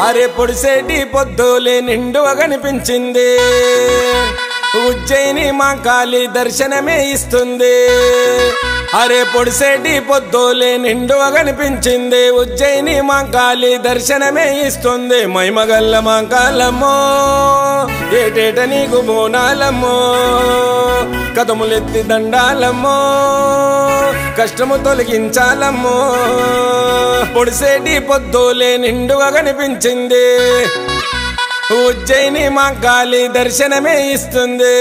అరే పొడిసేటి పొద్దులే నిండుగా కనిపించింది ఉజ్జయిని మహంకాళి దర్శనమే ఇస్తుంది అరే పొడిసేటి పొద్దులే నిండుగా కనిపించింది ఉజ్జయిని మహంకాళి దర్శనమే ఇస్తుంది మైమగల్ల మహంకాళమ్మో ఏటేట నీకు బోనాలమ్మో కదములెత్తి దండాలమ్మో కష్టము తొలగించాలమ్మో పొడిసేటి పొద్దులే నిండుగా కనిపించింది ఉజ్జయిని మహంకాళి దర్శనమే ఇస్తుంది।